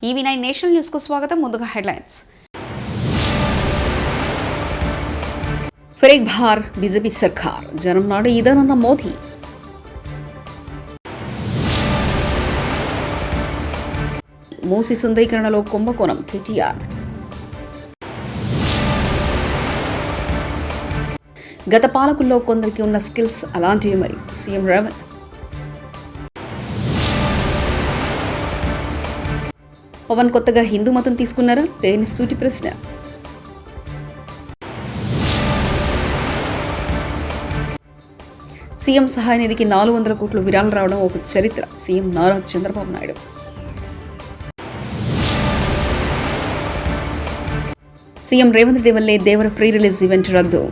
EV9 national news కు స్వాగతం. ముందుగా హెడ్లైన్స్. ఫిరేక్ భార్ బీజేపీ సర్కార్ జనం నాడు ఇదనన్న మోదీ. మూసి సుందరీకరణలో కుంభకోణం కేటీఆర్. గత పాలకుల్లో కొందరికి ఉన్న స్కిల్స్ అలాంటివి మరి సీఎం రేవంత్. పవన్ కొత్తగా హిందూ మతం తీసుకున్నారా లేని సూటి ప్రశ్న. సీఎం సహాయ నిధికి 400 కోట్లు విరాళం రావడం ఒక చరిత్ర. సీఎం నారా చంద్రబాబు నాయుడు. సీఎం రేవంత్ రెడ్డి వల్లే దేవర ప్రీ రిలీజ్ ఈవెంట్ రద్దు.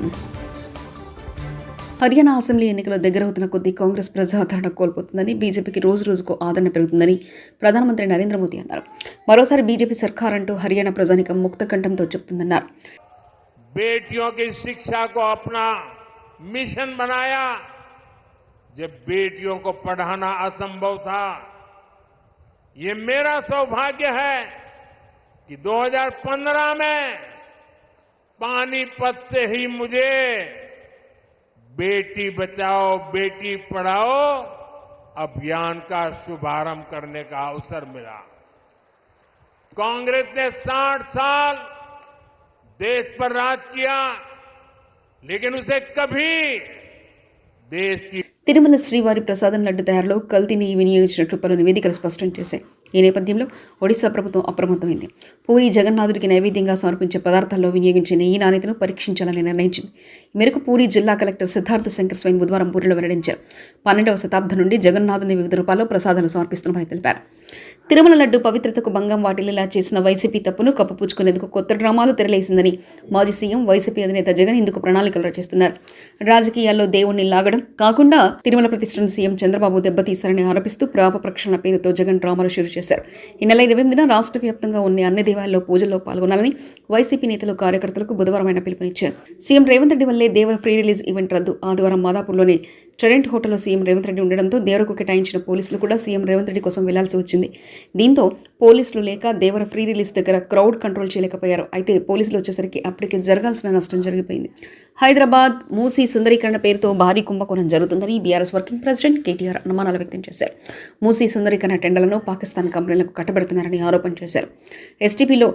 హర్యానా అసెంబ్లీ ఎన్నికలు దగ్గరవుతున్న కొద్దీ కాంగ్రెస్ ప్రజాదరణ కోల్పోతుందని, బీజేపీకి రోజు రోజుకు ఆదరణ పెరుగుతుందని ప్రధానమంత్రి నరేంద్ర మోదీ అన్నారు. మరోసారి బీజేపీ సర్కార్ అంటూ హర్యానా ప్రజానికం ముక్త కంఠంతో చెప్తుందన్నారు. बेटियों की शिक्षा को अपना मिशन बनाया. जब बेटियों को पढ़ाना असंभव था, ये मेरा सौभाग्य है कि 2015 में पानीपत से ही मुझे बेटी बचाओ बेटी पढ़ाओ अभियान का शुभारंभ करने का अवसर मिला. कांग्रेस ने 60 साल देश पर राज किया, लेकिन उसे कभी देश की తిరుమల శ్రీవారి ప్రసాదం లడ్డు తయారులో కల్తీని వినియోగించినట్లు పలు నివేదికలు స్పష్టం చేశాయి. ఈ నేపథ్యంలో ఒడిశా ప్రభుత్వం అప్రమత్తమైంది. పూరి జగన్నాథుడికి నైవేద్యంగా సమర్పించే పదార్థాల్లో వినియోగించిన ఈ నాణ్యతను పరీక్షించాలని నిర్ణయించింది. ఈ మేరకు పూరి జిల్లా కలెక్టర్ సిద్ధార్థ శంకర్ స్వైన్ బుధవారం పూరిలో వెల్లడించారు. 12వ శతాబ్దం నుండి జగన్నాథుని వివిధ రూపాల్లో ప్రసాదాలు సమర్పిస్తున్నామని తెలిపారు. తిరుమల లడ్డు పవిత్రతకు భంగం వాటిల్లేలా చేసిన వైసీపీ తప్పును కప్పుపుచ్చుకునేందుకు కొత్త డ్రామాలు తెరలేసిందని మాజీ సీఎం వైసీపీ అధినేత జగన్ ఇందుకు ప్రణాళికలు రచిస్తున్నారు. రాజకీయాల్లో దేవుణ్ణి లాగడం కాకుండా తిరుమల ప్రతిష్టను సీఎం చంద్రబాబు దెబ్బతీశారని ఆరోపిస్తూ ప్రాప ప్రక్షాళన పేరుతో జగన్ డ్రామాలు షురూ చేశారు. ఈ నెల 28న రాష్ట్ర వ్యాప్తంగా ఉన్న అన్ని దేవాలయాల్లో పూజల్లో పాల్గొనాలని వైసీపీ నేతలు కార్యకర్తలకు బుధవారం ఆయన పిలుపునిచ్చారు. సీఎం రేవంత్ రెడ్డి వల్లే దేవర ప్రీ రిలీజ్ ఈవెంట్ రద్దు. ఆదివారం మాదాపూర్లోని ట్రెడెంట్ హోటల్లో సీఎం రేవంత్ రెడ్డి ఉండడంతో దేవరకు కేటాయించిన పోలీసులు కూడా సీఎం రేవంత్ రెడ్డి కోసం వెళ్లాల్సి వచ్చింది. దీంతో పోలీసులు లేక దేవర ఫ్రీ రిలీజ్ దగ్గర క్రౌడ్ కంట్రోల్ చేయలేకపోయారు. అయితే పోలీసులు వచ్చేసరికి అప్పటికే జరగాల్సిన నష్టం జరిగిపోయింది. హైదరాబాద్ మూసీ సుందరీకరణ పేరుతో భారీ కుంభకోణం జరుగుతుందని బీఆర్ఎస్ వర్కింగ్ ప్రెసిడెంట్ కేటీఆర్ అనుమానాలు వ్యక్తం చేశారు. మూసీ సుందరీకరణ టెండర్లను పాకిస్తాన్ కంపెనీలకు కట్టబెడుతున్నారని ఆరోపణ చేశారు. ఎస్టీపీలో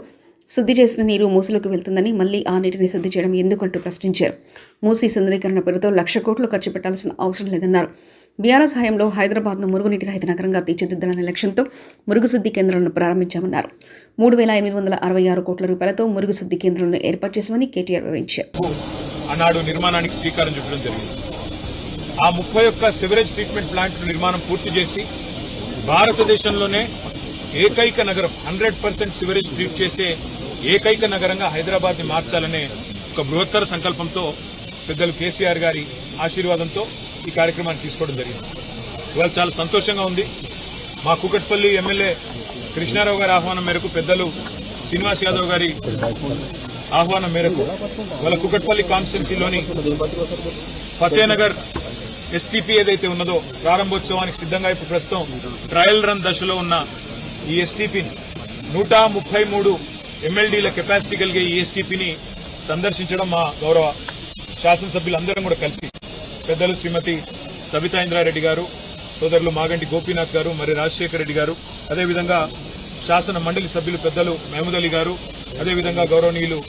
శుద్ధి చేసిన నీరు మూసీలోకి వెళ్తుందని, మళ్లీ ఆ నీటిని శుద్ధి చేయడం ఎందుకంటూ ప్రశ్నించారు. మూసీ సుందరీకరణ పేరుతో 1,00,000 కోట్లు ఖర్చు పెట్టాల్సిన అవసరం లేదన్నారు. బీఆర్ఎస్ హయాంలో హైదరాబాద్ను మురుగునీటి రహిత నగరంగా తీర్చిదిద్దాలనే లక్ష్యంతో మురుగుశుద్ధి కేంద్రాలను ప్రారంభించామన్నారు. 3,866 కోట్ల రూపాయలతో మురుగుశుద్ధి కేంద్రాలను ఏర్పాటు చేశామని కేటీఆర్ వివరించారు. ఆనాడు నిర్మాణానికి శ్రీకారం చుట్టడం జరిగింది. ఆ 31 సివరేజ్ ట్రీట్మెంట్ ప్లాంట్ నిర్మాణం పూర్తి చేసి భారతదేశంలోనే ఏకైక నగరం 100% సివరేజ్ ట్రీట్ చేసే ఏకైక నగరంగా హైదరాబాద్ ని మార్చాలనే ఒక బృహత్తర సంకల్పంతో పెద్దలు కేసీఆర్ గారి ఆశీర్వాదంతో ఈ కార్యక్రమాన్ని తీసుకోవడం జరిగింది. ఇవాళ చాలా సంతోషంగా ఉంది. మా కూకట్పల్లి ఎమ్మెల్యే కృష్ణారావు గారి ఆహ్వానం మేరకు, పెద్దలు శ్రీనివాస్ యాదవ్ గారి ఆహ్వానం మేరకు వాళ్ళ కూకట్పల్లి కాన్స్టిట్యున్సీలోని ఫతేనగర్ ఎస్టీపీ ఏదైతే ఉన్నదో ప్రారంభోత్సవానికి సిద్ధంగా ఇప్పుడు ప్రస్తుతం ట్రయల్ రన్ దశలో ఉన్న ఈ ఎస్టీపీని 133 MLDల కెపాసిటీ కలిగే ఈ ఎస్టీపీని సందర్శించడం మా గౌరవ శాసనసభ్యులందరం కూడా కలిసి, పెద్దలు శ్రీమతి సబితా ఇంద్రారెడ్డి గారు, సోదరులు మాగంటి గోపీనాథ్ గారు, మరి రాజశేఖర రెడ్డి గారు, అదేవిధంగా శాసన మండలి సభ్యులు పెద్దలు మహమూద్ అలీ గారు, అదేవిధంగా గౌరవనీయులు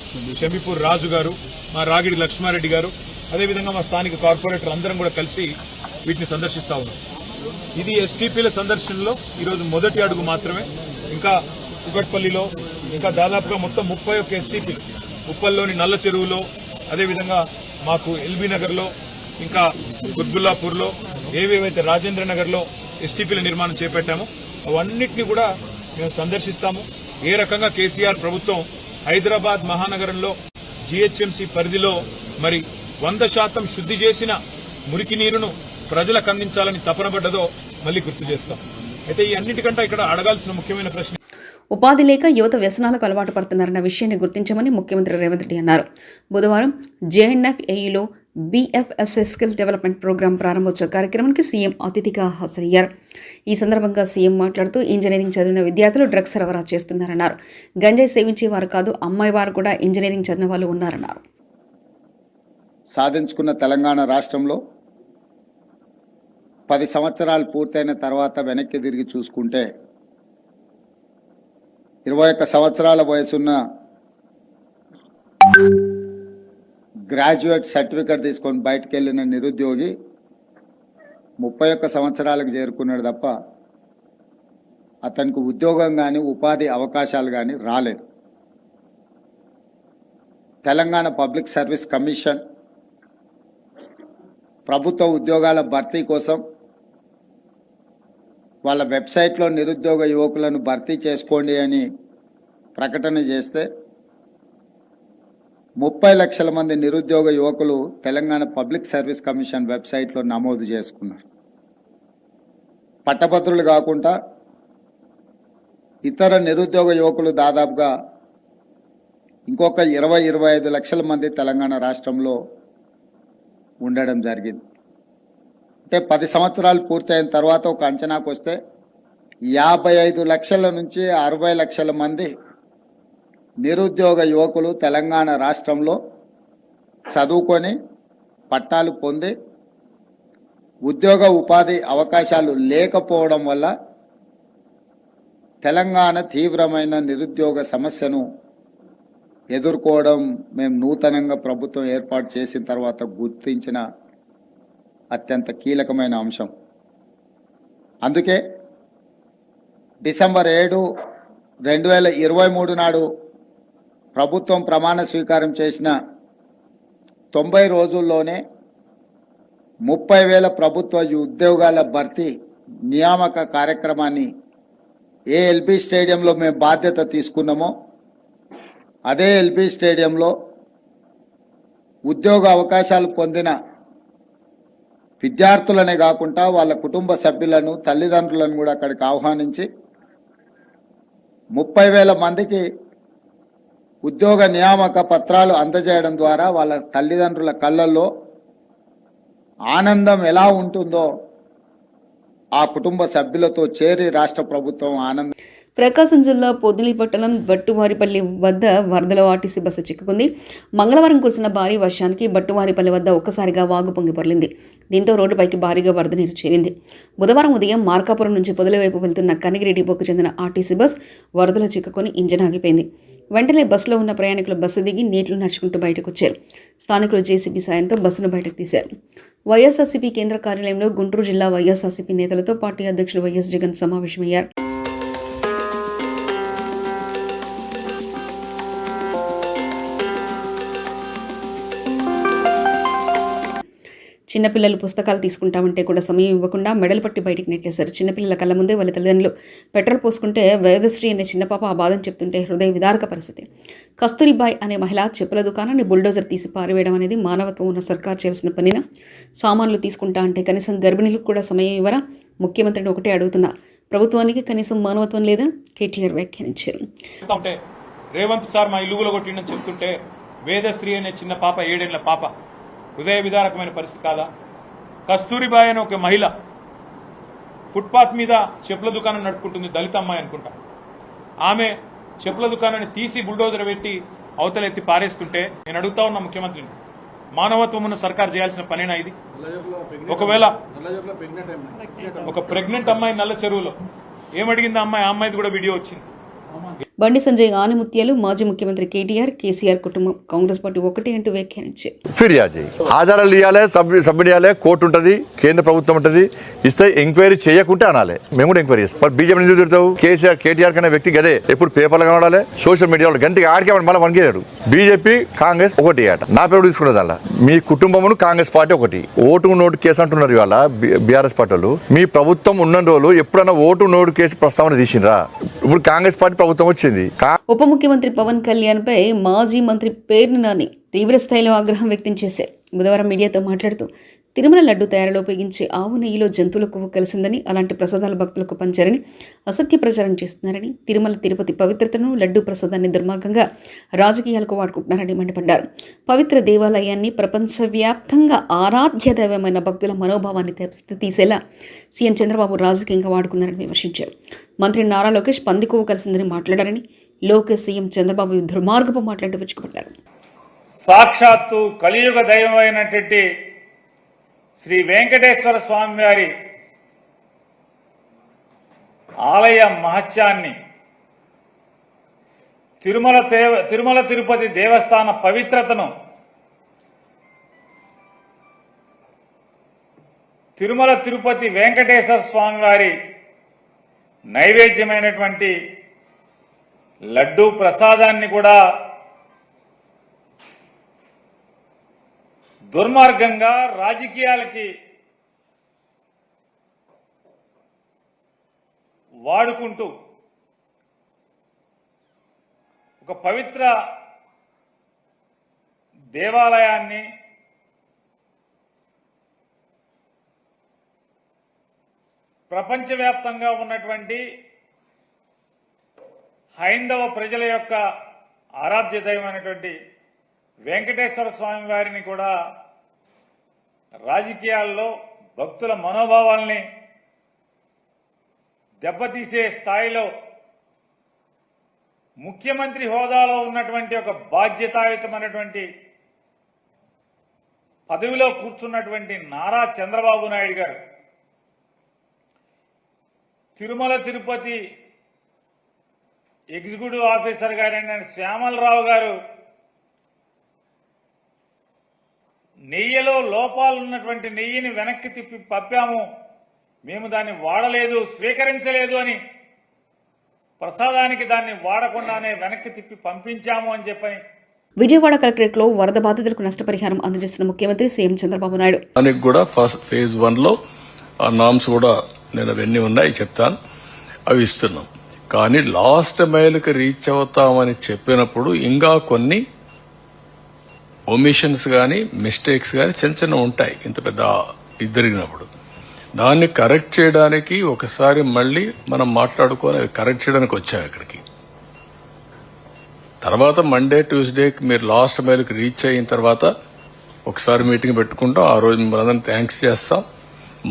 షమీపూర్ రాజు గారు, మా రాగిడి లక్ష్మారెడ్డి గారు, అదేవిధంగా మా స్థానిక కార్పొరేటర్ అందరం కూడా కలిసి వీటిని సందర్శిస్తా ఉన్నాం. ఇది ఎస్టీపీల సందర్శనలో ఈరోజు మొదటి అడుగు మాత్రమే. ఇంకా కుకట్పల్లిలో ఇంకా దాదాపుగా మొత్తం 31 ఎస్టీపీలు, ఉప్పల్లోని నల్ల చెరువులో, అదేవిధంగా మాకు ఎల్బీ నగర్లో, ఇంకా కుత్బుల్లాపూర్లో, ఏవేవైతే రాజేంద్ర నగర్లో ఎస్టీపీల నిర్మాణం చేపట్టామో అవన్నిటిని కూడా మేము సందర్శిస్తాము. ఏ రకంగా కేసీఆర్ ప్రభుత్వం హైదరాబాద్ మహానగరంలో జీహెచ్ఎంసీ పరిధిలో మరి 100% శుద్ధి చేసిన మురికి నీరును ప్రజలకు అందించాలని తపనబడ్డదో మళ్లీ గుర్తు చేస్తాం. అయితే ఈ అన్నిటికంటే ఇక్కడ అడగాల్సిన ముఖ్యమైన ప్రశ్న, ఉపాధి లేక యువత వ్యసనాలకు అలవాటు పడుతున్నారన్న విషయాన్ని గుర్తించమని ముఖ్యమంత్రి రేవంత్ రెడ్డి అన్నారు. బుధవారం JNF ఏఈలో BFSS skill development programme ప్రారంభోత్సవ కార్యక్రమానికి సీఎం అతిథిగా హాజరయ్యారు. ఈ సందర్భంగా సీఎం మాట్లాడుతూ ఇంజనీరింగ్ చదివిన విద్యార్థులు డ్రగ్స్ సరఫరా చేస్తున్నారన్నారు. గంజాయి సేవించేవారు కాదు, అమ్మాయి వారు కూడా ఇంజనీరింగ్ చదివిన వాళ్ళు ఉన్నారన్నారు. సాధించుకున్న తెలంగాణ రాష్ట్రంలో 10 సంవత్సరాలు పూర్తయిన తర్వాత వెనక్కి తిరిగి చూసుకుంటే 21 సంవత్సరాల వయసున్న గ్రాడ్యుయేట్ సర్టిఫికెట్ తీసుకొని బయటకు వెళ్ళిన నిరుద్యోగి 31 సంవత్సరాలకు చేరుకున్నాడు తప్ప అతనికి ఉద్యోగం కానీ ఉపాధి అవకాశాలు కానీ రాలేదు. తెలంగాణ పబ్లిక్ సర్వీస్ కమిషన్ ప్రభుత్వ ఉద్యోగాల భర్తీ కోసం వాళ్ళ వెబ్సైట్లో నిరుద్యోగ యువకులను భర్తీ చేసుకోండి అని ప్రకటన చేస్తే 30 లక్షల మంది నిరుద్యోగ యువకులు తెలంగాణ పబ్లిక్ సర్వీస్ కమిషన్ వెబ్సైట్లో నమోదు చేసుకున్నారు. పట్టభద్రులు కాకుండా ఇతర నిరుద్యోగ యువకులు దాదాపుగా ఇంకొక 20-25 లక్షల మంది తెలంగాణ రాష్ట్రంలో ఉండడం జరిగింది. అంటే 10 సంవత్సరాలు పూర్తయిన తర్వాత ఒక అంచనాకు వస్తే 55 లక్షల నుంచి 60 లక్షల మంది నిరుద్యోగ యువకులు తెలంగాణ రాష్ట్రంలో చదువుకొని పట్టాలు పొంది ఉద్యోగ ఉపాధి అవకాశాలు లేకపోవడం వల్ల తెలంగాణ తీవ్రమైన నిరుద్యోగ సమస్యను ఎదుర్కోవడం మేము నూతనంగా ప్రభుత్వం ఏర్పాటు చేసిన తర్వాత గుర్తించిన అత్యంత కీలకమైన అంశం. అందుకే డిసెంబర్ 7, 2023 నాడు ప్రభుత్వం ప్రమాణ స్వీకారం చేసిన 90 రోజుల్లోనే 30,000 ప్రభుత్వ ఉద్యోగాల భర్తీ నియామక కార్యక్రమాన్ని ఏ ఎల్బీ స్టేడియంలో మేము బాధ్యత తీసుకున్నామో అదే ఎల్బీ స్టేడియంలో ఉద్యోగ అవకాశాలు పొందిన విద్యార్థులనే కాకుండా వాళ్ళ కుటుంబ సభ్యులను తల్లిదండ్రులను కూడా అక్కడికి ఆహ్వానించి 30,000 మందికి ఉద్యోగ నియామక పత్రాలు అందజేయడం ద్వారా వాళ్ళ తల్లిదండ్రుల కళ్ళల్లో ఆనందం ఎలా ఉంటుందో ఆ కుటుంబ సభ్యులతో చేరి రాష్ట్ర ప్రభుత్వం ఆనందం. ప్రకాశం జిల్లా పొదిలి పట్టణం బట్టువారిపల్లి వద్ద వరదలో ఆర్టీసీ బస్సు చిక్కుకుంది. మంగళవారం కురిసిన భారీ వర్షానికి బట్టువారిపల్లి వద్ద ఒక్కసారిగా వాగు పొంగి పొర్లింది. దీంతో రోడ్డుపైకి భారీగా వరద నీరు చేరింది. బుధవారం ఉదయం మార్కాపురం నుంచి పొదిలి వైపు వెళ్తున్న కనిగిరి డిపోకు చెందిన ఆర్టీసీ బస్ వరదలో చిక్కుకొని ఇంజన్ ఆగిపోయింది. వెంటనే బస్సులో ఉన్న ప్రయాణికులు బస్సు దిగి నీటిలో నడుచుకుంటూ బయటకు వచ్చారు. స్థానికులు జేసీబీ సాయంతో బస్సును బయటకు తీశారు. వైఎస్ఆర్సీపీ కేంద్ర కార్యాలయంలో గుంటూరు జిల్లా వైఎస్ఆర్సీపీ నేతలతో పార్టీ అధ్యక్షుడు వైఎస్ జగన్ సమావేశమయ్యారు. చిన్నపిల్లలు పుస్తకాలు తీసుకుంటామంటే కూడా సమయం ఇవ్వకుండా మెడలు పట్టి బయటికి నెట్టేశారు. చిన్నపిల్లల కళ్ళ ముందే వాళ్ళ తల్లిదండ్రులు పెట్రోల్ పోసుకుంటే వేదశ్రీ అనే చిన్న పాప ఆ బాధను చెప్తుంటే హృదయ విదారక పరిస్థితి. కస్తూరిబాయ్ అనే మహిళ చెప్పుల దుకాణాన్ని బుల్డోజర్ తీసి పారివేయడం అనేది మానవత్వం ఉన్న సర్కార్ చేయాల్సిన పనినా? సామాన్లు తీసుకుంటా అంటే కనీసం గర్భిణీలకు కూడా సమయం ఇవ్వరా? ముఖ్యమంత్రిని ఒకటే అడుగుతున్నా, ప్రభుత్వానికి కనీసం మానవత్వం లేదా? కేటీఆర్ వ్యాఖ్యానించారు. రేవంత్ సార్ మా ఇల్లు కొట్టిండని చెప్తుంటే వేదశ్రీ అనే చిన్న పాప 7 ఏళ్ల పాప హృదయ విదారకమైన పరిస్థితి కాదా? కస్తూరిబాయ్ అనే ఒక మహిళ ఫుట్పాత్ మీద చెప్పుల దుకాణం నడుపుకుంటుంది, దళిత అమ్మాయి అనుకుంటా. ఆమె చెప్పుల దుకాణాన్ని తీసి బుల్డోజర్ పెట్టి అవతల ఎత్తి పారేస్తుంటే నేను అడుగుతా ఉన్నా ముఖ్యమంత్రిని, మానవత్వం ఉన్న సర్కార్ చేయాల్సిన పనేనా ఇది? ఒకవేళ ఒక ప్రెగ్నెంట్ అమ్మాయి నల్ల చెరువులో ఏమడిగింది ఆ అమ్మాయిది కూడా వీడియో వచ్చింది. బండి సంజయ్ ఆనిముత్యాలు మాజీ ముఖ్యమంత్రి కేటీఆర్, కేసీఆర్ కుటుంబం కాంగ్రెస్ పార్టీ ఒకటి అంటూ వ్యాఖ్యానించారు. ఫిర్యాదు చేయి, ఆధారాలు ఇవ్వాలి, సబ్మిట్ చేయాలి, కోర్టు ఉంటుంది, కేంద్ర ప్రభుత్వం ఉంటుంది, ఇస్తే ఎంక్వైరీ చేయకుంటే అనాలి. మేము కూడా ఎంక్వైరీ చేస్తాం. బట్ బీజేపీ ఎందుకు తిడతావు? కేటీఆర్ కన్నా వ్యక్తి గదే ఎప్పుడు పేపర్లు కనబడాలి, సోషల్ మీడియాలో గంతకి ఆడికే మళ్ళీ వణికేయాడు. బీజేపీ కాంగ్రెస్ ఒకటి అట. నా పేరు తీసుకున్నది అలా మీ కుటుంబమును కాంగ్రెస్ పార్టీ ఒకటి. ఓటు నోటు కేసు అంటున్నారు ఇవాళ బీఆర్ఎస్ పార్టీలు. మీ ప్రభుత్వం ఉన్న రోజులు ఎప్పుడైనా ఓటు నోటు కేసు ప్రస్తావన తీసిండ్రా? ఇప్పుడు కాంగ్రెస్ పార్టీ ప్రభుత్వం వచ్చింది. ఉప ముఖ్యమంత్రి పవన్ కళ్యాణ్ పై మాజీ మంత్రి పేర్ని నాని తీవ్ర స్థాయిలో ఆగ్రహం వ్యక్తం చేశారు. బుధవారం మీడియాతో మాట్లాడుతూ తిరుమల లడ్డు తయారీలో ఉపయోగించే ఆవు నెయ్యిలో జంతువుల కొవ్వు కలిసిందని, అలాంటి ప్రసాదాలు భక్తులకు పంచారని అసత్య ప్రచారం చేస్తున్నారని, తిరుమల తిరుపతి పవిత్రతను, లడ్డు ప్రసాదాన్ని దుర్మార్గంగా రాజకీయాలకు వాడుకుంటున్నారని మండిపడ్డారు. పవిత్ర దేవాలయాన్ని ప్రపంచవ్యాప్తంగా ఆరాధ్య దైవమైన భక్తుల మనోభావాన్ని తీసేలా సీఎం చంద్రబాబు రాజకీయంగా వాడుకున్నారని విమర్శించారు. మంత్రి నారా లోకేష్ పంది కొవ్వు కలిసిందని మాట్లాడారని, లోకేష్ సీఎం చంద్రబాబు దుర్మార్గపు మాట్లాడి విరుచుకుపడ్డారు. సాక్షాత్తు కలియుగ దైవమైనటువంటి శ్రీ వెంకటేశ్వర స్వామి వారి ఆలయ మహత్యాన్ని, తిరుమల తిరుపతి దేవస్థాన పవిత్రతను, తిరుమల తిరుపతి వెంకటేశ్వర స్వామి వారి నైవేద్యమైనటువంటి లడ్డూ ప్రసాదాన్ని కూడా దుర్మార్గంగా రాజకీయాలకి వాడుకుంటూ ఒక పవిత్ర దేవాలయాన్ని, ప్రపంచవ్యాప్తంగా ఉన్నటువంటి హైందవ ప్రజల యొక్క ఆరాధ్య దైవమైనటువంటి వెంకటేశ్వర స్వామి వారిని కూడా రాజకీయాల్లో భక్తుల మనోభావాల్ని దెబ్బతీసే స్థాయిలో ముఖ్యమంత్రి హోదాలో ఉన్నటువంటి ఒక బాధ్యతాయుతమైనటువంటి పదవిలో కూర్చున్నటువంటి నారా చంద్రబాబు నాయుడు గారు తిరుమల తిరుపతి ఎగ్జిక్యూటివ్ ఆఫీసర్ గారైన శ్యామలరావు గారు నెయ్యిలో లోపాలున్నటువంటి నెయ్యిని వెనక్కి తిప్పి పంపాము, మేము దాన్ని వాడలేదు, స్వీకరించలేదు అని, ప్రసాదానికి దాన్ని వాడకుండానే వెనక్కి తిప్పి పంపించాము అని చెప్పని విజయవాడ కలెక్టరేట్లో వరద బాధితులకు నష్టపరిహారం అందజేస్తున్న ముఖ్యమంత్రి సీఎం చంద్రబాబు నాయుడు. దానికి కూడా ఫేజ్ 1లో ఆ నామ్స్ కూడా నేను అవన్నీ ఉన్నాయి చెప్తాను, అవి ఇస్తున్నాం. కానీ లాస్ట్ మైల్కి రీచ్ అవుతామని చెప్పినప్పుడు ఇంకా కొన్ని ఒమిషన్స్ కానీ మిస్టేక్స్ కానీ చిన్న చిన్న ఉంటాయి. ఇంత పెద్ద జరిగినప్పుడు దాన్ని కరెక్ట్ చేయడానికి ఒకసారి మళ్ళీ మనం మాట్లాడుకొని కరెక్ట్ చేయడానికి వచ్చాం ఇక్కడికి. తర్వాత మండే ట్యూస్డేకి మీరు లాస్ట్ మైల్కి రీచ్ అయిన తర్వాత ఒకసారి మీటింగ్ పెట్టుకుంటాం. ఆ రోజు మనందరం థ్యాంక్స్ చేస్తాం.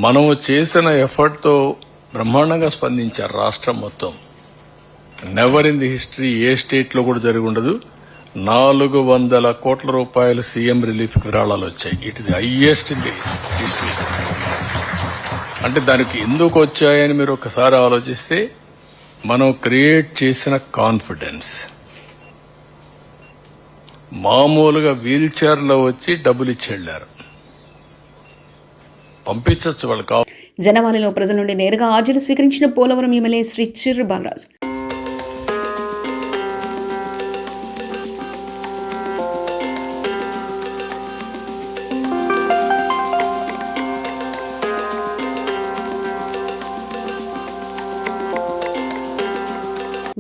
మనము చేసిన ఎఫర్ట్తో బ్రహ్మాండంగా స్పందించారు రాష్ట్రం మొత్తం. నెవర్ ఇన్ ది హిస్టరీ ఏ స్టేట్లో కూడా జరిగి ఉండదు. 400 కోట్ల రూపాయలు సీఎం రిలీఫ్ విరాళాలు వచ్చాయి. It is highest in the history. అంటే దానికి ఎందుకు వచ్చాయని మీరు ఒకసారి ఆలోచిస్తే, మనం క్రియేట్ చేసిన కాన్ఫిడెన్స్. మామూలుగా వీల్ చైర్లో వచ్చి డబ్బులు ఇచ్చి వెళ్లారు, పంపించవచ్చు వాళ్ళు. జనవాణిలో ప్రజల నుండి నేరుగా ఆర్జీలు స్వీకరించిన పోలవరం ఎమ్మెల్యే శ్రీ చిర్రి బాలరాజు.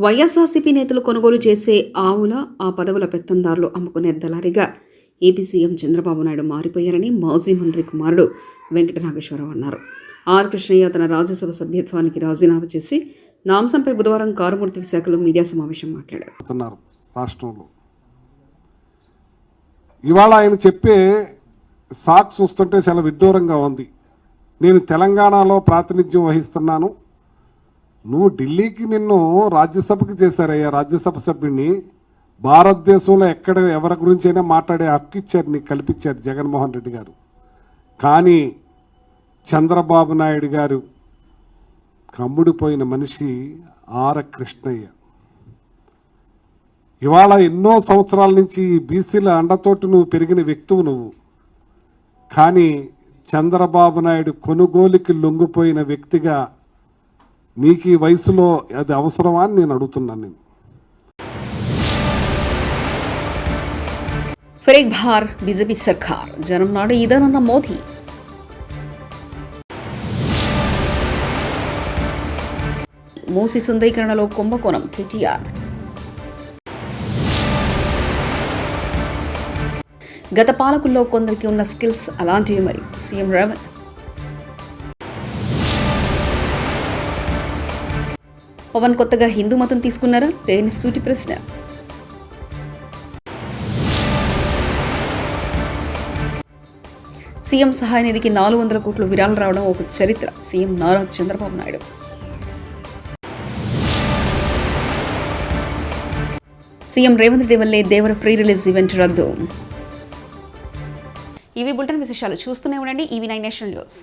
వైఎస్ఆర్సీపీ నేతలు కొనుగోలు చేసే ఆవుల, ఆ పదవుల పెత్తందారులు అమ్ముకునే దళారిగా ఏపీ సీఎం చంద్రబాబు నాయుడు మారిపోయారని మాజీ మంత్రి కుమారుడు వెంకటనాగేశ్వరరావు అన్నారు. ఆర్ కృష్ణయ్య తన రాజ్యసభ సభ్యత్వానికి రాజీనామా చేసి నాంసంపై బుధవారం కారుమూర్తి విశాఖలో మీడియా సమావేశం మాట్లాడారు. రాష్ట్రంలో ఇవాళ ఆయన చెప్పే సాక్స్ చూస్తుంటే చాలా విడ్డూరంగా ఉంది. నేను తెలంగాణలో ప్రాతినిధ్యం వహిస్తున్నాను, నువ్వు ఢిల్లీకి నిన్ను రాజ్యసభకి చేశారయ్యా, రాజ్యసభ సభ్యుడిని. భారతదేశంలో ఎక్కడ ఎవరి గురించైనా మాట్లాడే హక్కు ఇచ్చారు, నీకు కల్పించారు జగన్మోహన్ రెడ్డి గారు. కానీ చంద్రబాబు నాయుడు గారు కమ్ముడిపోయిన మనిషి ఆర్ కృష్ణయ్య. ఇవాళ ఎన్నో సంవత్సరాల నుంచి బీసీల అండతోటి నువ్వు పెరిగిన వ్యక్తువు నువ్వు. కానీ చంద్రబాబు నాయుడు కొనుగోలుకి లొంగిపోయిన వ్యక్తిగా నీకు ఈ వయసులో అది అవసరమా అని నేను అడుగుతున్నాను. నేను फिर एक बार बीजेपी सरकार जन्म नाडे इधर मोदी మూసి సుందరీకరణలో కుంభకోణం కేటీఆర్. గత పాలకుల్లో కొందరికి ఉన్న స్కిల్స్ అలాంటివి మరి. సీఎం రేవంత్. పవన్ కొత్తగా హిందూ మతం తీసుకున్నారా లేని సూటి ప్రశ్న. సీఎం సహాయ నిధికి 400 కోట్లు విరాళం రావడం ఒక చరిత్ర. సీఎం నారా చంద్రబాబు నాయుడు. సీఎం రేవంత్ రెడ్డి వల్లే దేవర ఫ్రీ రిలీజ్ ఈవెంట్ రద్దు. ఇవి బులెటిన్ విశేషాలు. చూస్తూనే ఉండండి EV9 నేషనల్ న్యూస్.